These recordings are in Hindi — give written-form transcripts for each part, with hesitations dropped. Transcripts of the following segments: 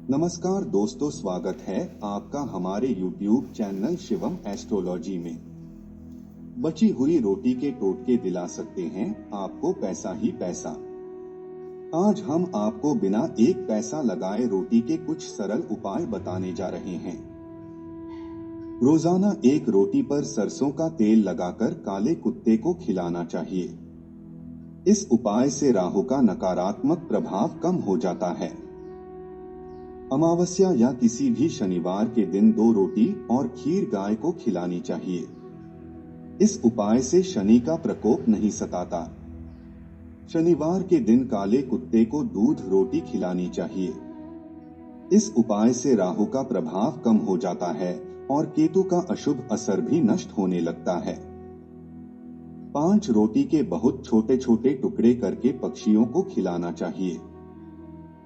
नमस्कार दोस्तों, स्वागत है आपका हमारे YouTube चैनल शिवम एस्ट्रोलॉजी में। बची हुई रोटी के टोटके दिला सकते हैं आपको पैसा ही पैसा। आज हम आपको बिना एक पैसा लगाए रोटी के कुछ सरल उपाय बताने जा रहे हैं। रोजाना एक रोटी पर सरसों का तेल लगाकर काले कुत्ते को खिलाना चाहिए। इस उपाय से राहु का नकारात्मक प्रभाव कम हो जाता है। अमावस्या या किसी भी शनिवार के दिन 2 रोटी और खीर गाय को खिलानी चाहिए। इस उपाय से शनि का प्रकोप नहीं सताता। शनिवार के दिन काले कुत्ते को दूध रोटी खिलानी चाहिए। इस उपाय से राहु का प्रभाव कम हो जाता है और केतु का अशुभ असर भी नष्ट होने लगता है। 5 रोटी के बहुत छोटे छोटे टुकड़े करके पक्षियों को खिलाना चाहिए।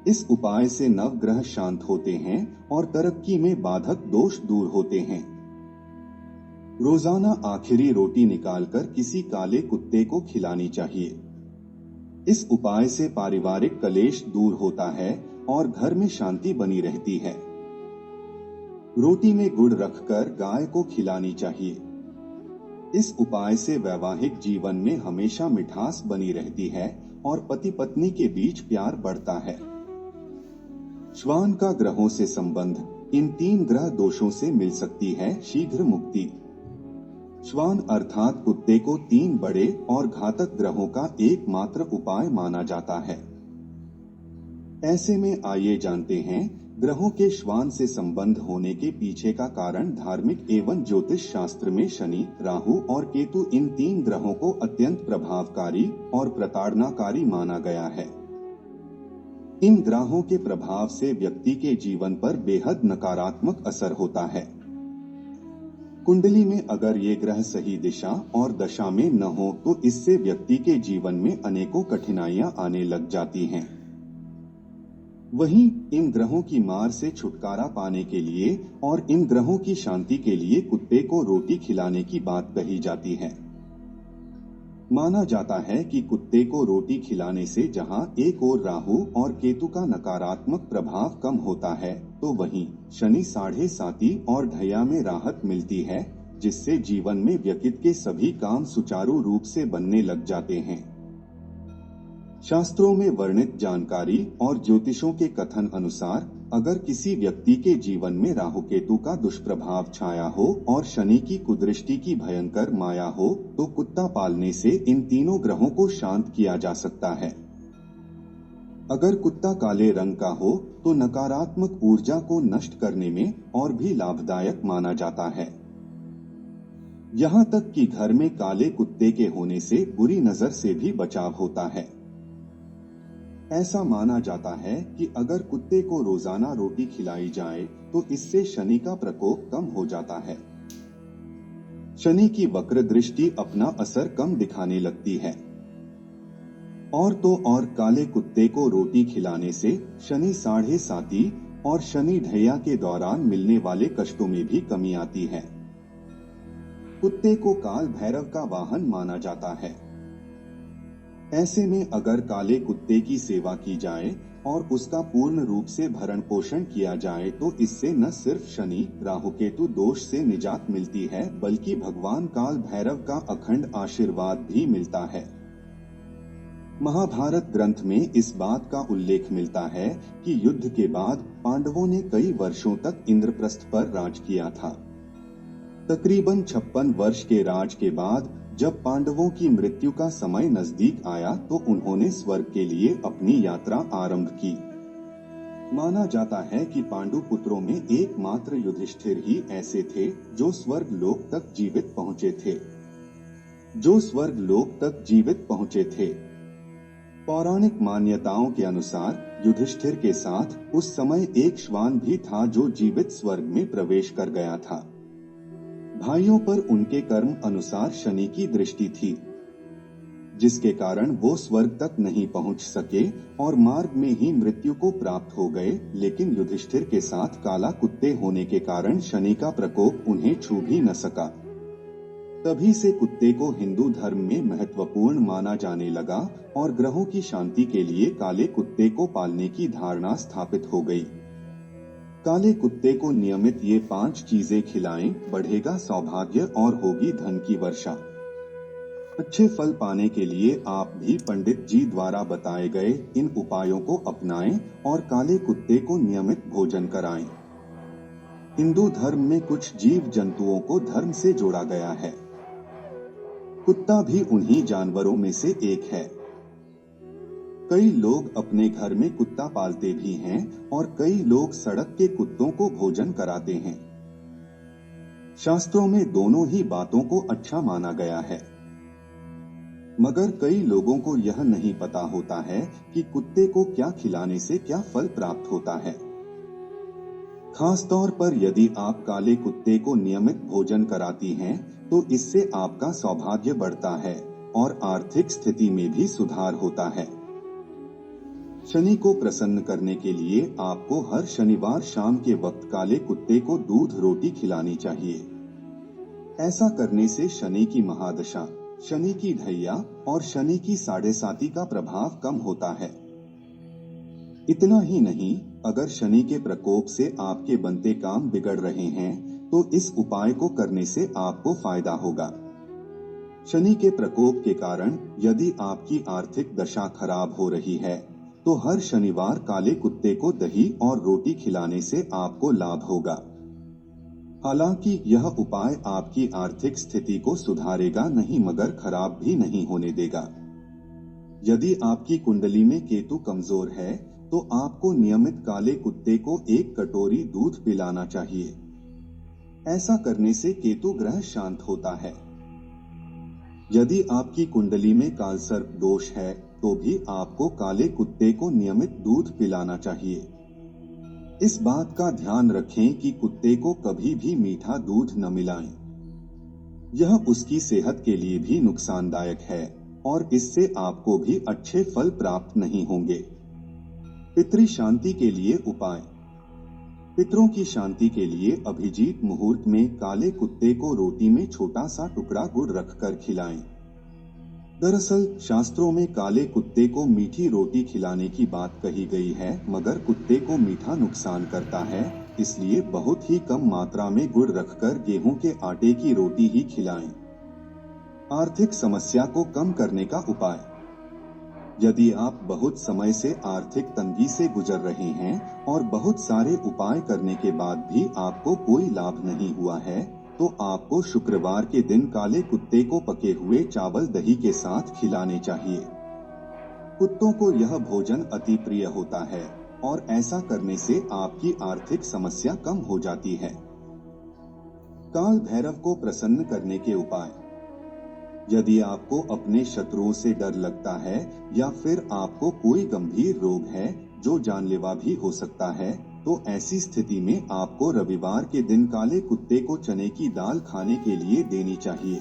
इस उपाय से नवग्रह शांत होते हैं और तरक्की में बाधक दोष दूर होते हैं। रोजाना आखिरी रोटी निकालकर किसी काले कुत्ते को खिलानी चाहिए। इस उपाय से पारिवारिक कलेश दूर होता है और घर में शांति बनी रहती है। रोटी में गुड़ रखकर गाय को खिलानी चाहिए। इस उपाय से वैवाहिक जीवन में हमेशा मिठास बनी रहती है और पति पत्नी के बीच प्यार बढ़ता है। श्वान का ग्रहों से संबंध। इन 3 ग्रह दोषों से मिल सकती है शीघ्र मुक्ति। श्वान अर्थात कुत्ते को 3 बड़े और घातक ग्रहों का एकमात्र उपाय माना जाता है। ऐसे में आइए जानते हैं ग्रहों के श्वान से संबंध होने के पीछे का कारण। धार्मिक एवं ज्योतिष शास्त्र में शनि, राहु और केतु इन 3 ग्रहों को अत्यंत प्रभावकारी और प्रताड़नाकारी माना गया है। इन ग्रहों के प्रभाव से व्यक्ति के जीवन पर बेहद नकारात्मक असर होता है। कुंडली में अगर ये ग्रह सही दिशा और दशा में न हो तो इससे व्यक्ति के जीवन में अनेकों कठिनाइयां आने लग जाती हैं। वहीं इन ग्रहों की मार से छुटकारा पाने के लिए और इन ग्रहों की शांति के लिए कुत्ते को रोटी खिलाने की बात कही जाती है। माना जाता है कि कुत्ते को रोटी खिलाने से जहां एक ओर राहु और केतु का नकारात्मक प्रभाव कम होता है, तो वहीं शनि 7.5 और ढैया में राहत मिलती है, जिससे जीवन में व्यक्ति के सभी काम सुचारू रूप से बनने लग जाते हैं। शास्त्रों में वर्णित जानकारी और ज्योतिषों के कथन अनुसार अगर किसी व्यक्ति के जीवन में राहु केतु का दुष्प्रभाव छाया हो और शनि की कुदृष्टि की भयंकर माया हो, तो कुत्ता पालने से इन तीनों ग्रहों को शांत किया जा सकता है। अगर कुत्ता काले रंग का हो तो नकारात्मक ऊर्जा को नष्ट करने में और भी लाभदायक माना जाता है। यहाँ तक कि घर में काले कुत्ते के होने से बुरी नजर से भी बचाव होता है। ऐसा माना जाता है कि अगर कुत्ते को रोजाना रोटी खिलाई जाए तो इससे शनि का प्रकोप कम हो जाता है। शनि की वक्र दृष्टि अपना असर कम दिखाने लगती है। और तो और काले कुत्ते को रोटी खिलाने से शनि 7.5 और शनि ढैया के दौरान मिलने वाले कष्टों में भी कमी आती है। कुत्ते को काल भैरव का वाहन माना जाता है। ऐसे में अगर काले कुत्ते की सेवा की जाए और उसका पूर्ण रूप से भरण पोषण किया जाए तो इससे न सिर्फ शनि, राहु केतु दोष से निजात मिलती है, बल्कि भगवान काल भैरव का अखंड आशीर्वाद भी मिलता है। महाभारत ग्रंथ में इस बात का उल्लेख मिलता है कि युद्ध के बाद पांडवों ने कई वर्षों तक इंद्रप्रस्थ पर राज किया था। तकरीबन 56 वर्ष के राज के बाद जब पांडवों की मृत्यु का समय नजदीक आया तो उन्होंने स्वर्ग के लिए अपनी यात्रा आरंभ की। माना जाता है कि पांडु पुत्रों में एकमात्र युधिष्ठिर ही ऐसे थे जो स्वर्ग लोक तक जीवित पहुंचे थे। पौराणिक मान्यताओं के अनुसार युधिष्ठिर के साथ उस समय एक श्वान भी था जो जीवित स्वर्ग में प्रवेश कर गया था। भाइयों पर उनके कर्म अनुसार शनि की दृष्टि थी, जिसके कारण वो स्वर्ग तक नहीं पहुंच सके और मार्ग में ही मृत्यु को प्राप्त हो गए। लेकिन युधिष्ठिर के साथ काला कुत्ते होने के कारण शनि का प्रकोप उन्हें छू भी न सका। तभी से कुत्ते को हिंदू धर्म में महत्वपूर्ण माना जाने लगा और ग्रहों की शांति के लिए काले कुत्ते को पालने की धारणा स्थापित हो गई। काले कुत्ते को नियमित ये 5 चीजें खिलाएं, बढ़ेगा सौभाग्य और होगी धन की वर्षा। अच्छे फल पाने के लिए आप भी पंडित जी द्वारा बताए गए इन उपायों को अपनाएं और काले कुत्ते को नियमित भोजन कराएं। हिंदू धर्म में कुछ जीव जंतुओं को धर्म से जोड़ा गया है। कुत्ता भी उन्हीं जानवरों में से एक है। कई लोग अपने घर में कुत्ता पालते भी हैं और कई लोग सड़क के कुत्तों को भोजन कराते हैं। शास्त्रों में दोनों ही बातों को अच्छा माना गया है, मगर कई लोगों को यह नहीं पता होता है कि कुत्ते को क्या खिलाने से क्या फल प्राप्त होता है। खासतौर पर यदि आप काले कुत्ते को नियमित भोजन कराती हैं, तो इससे आपका सौभाग्य बढ़ता है और आर्थिक स्थिति में भी सुधार होता है। शनि को प्रसन्न करने के लिए आपको हर शनिवार शाम के वक्त काले कुत्ते को दूध रोटी खिलानी चाहिए। ऐसा करने से शनि की महादशा, शनि की ढैया और शनि की साढ़ेसाती का प्रभाव कम होता है। इतना ही नहीं, अगर शनि के प्रकोप से आपके बनते काम बिगड़ रहे हैं, तो इस उपाय को करने से आपको फायदा होगा। शनि के प्रकोप के कारण यदि आपकी आर्थिक दशा खराब हो रही है, तो हर शनिवार काले कुत्ते को दही और रोटी खिलाने से आपको लाभ होगा। हालांकि यह उपाय आपकी आर्थिक स्थिति को सुधारेगा नहीं, मगर खराब भी नहीं होने देगा। यदि आपकी कुंडली में केतु कमजोर है, तो आपको नियमित काले कुत्ते को 1 कटोरी दूध पिलाना चाहिए। ऐसा करने से केतु ग्रह शांत होता है। यदि आपकी कुंडली में कालसर्प दोष है, तो भी आपको काले कुत्ते को नियमित दूध पिलाना चाहिए। इस बात का ध्यान रखें कि कुत्ते को कभी भी मीठा दूध न मिलाएं। यह उसकी सेहत के लिए भी नुकसानदायक है और इससे आपको भी अच्छे फल प्राप्त नहीं होंगे। पितृ शांति के लिए उपाय। पितरों की शांति के लिए अभिजीत मुहूर्त में काले कुत्ते को रोटी में छोटा सा टुकड़ा गुड़ रखकर खिलाएं। दरअसल शास्त्रों में काले कुत्ते को मीठी रोटी खिलाने की बात कही गई है, मगर कुत्ते को मीठा नुकसान करता है, इसलिए बहुत ही कम मात्रा में गुड़ रखकर गेहूं के आटे की रोटी ही खिलाएं। आर्थिक समस्या को कम करने का उपाय। यदि आप बहुत समय से आर्थिक तंगी से गुजर रहे हैं और बहुत सारे उपाय करने के बाद भी आपको कोई लाभ नहीं हुआ है, तो आपको शुक्रवार के दिन काले कुत्ते को पके हुए चावल दही के साथ खिलाने चाहिए। कुत्तों को यह भोजन अति प्रिय होता है और ऐसा करने से आपकी आर्थिक समस्या कम हो जाती है। काल भैरव को प्रसन्न करने के उपाय। यदि आपको अपने शत्रुओं से डर लगता है या फिर आपको कोई गंभीर रोग है जो जानलेवा भी हो सकता है, तो ऐसी स्थिति में आपको रविवार के दिन काले कुत्ते को चने की दाल खाने के लिए देनी चाहिए।